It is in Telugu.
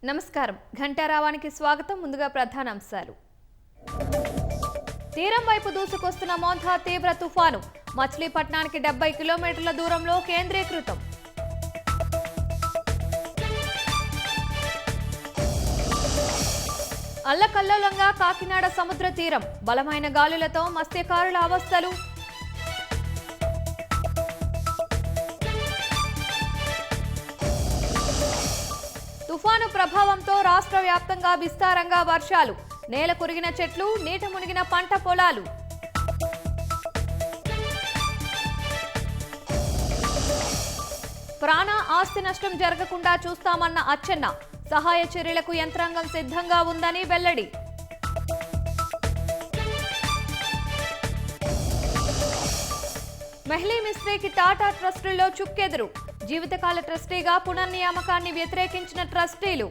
నమస్కారం ఘంటారావానికి స్వాగతం. ముందుగా ప్రధానాంశాలు. తీరం వైపు దూసుకొస్తున్న మోంథా తీవ్ర తుఫాను మచిలీపట్నానికి 70 కిలోమీటర్ల దూరంలో కేంద్రీకృతం. అల్లకల్లోలంగా కాకినాడ సముద్ర తీరం బలమైన గాలులతో మత్స్యకారుల అవస్థలు. తుఫాను ప్రభావంతో రాష్ట్ర వ్యాప్తంగా విస్తారంగా వర్షాలు, నేల కురిగిన చెట్లు, నీట మునిగిన పంట పొలాలు. ప్రాణ ఆస్తి నష్టం జరగకుండా చూస్తామన్న అచ్చెన్న, సహాయ చర్యలకు యంత్రాంగం సిద్ధంగా ఉందని వెల్లడి. మెహ్లీ మిస్త్రీకి టాటా ట్రస్టుల్లో చుక్కెదురు, జీవితకాల ట్రస్టీగా పునర్నియామకాన్ని వ్యతిరేకించిన ట్రస్టీలు.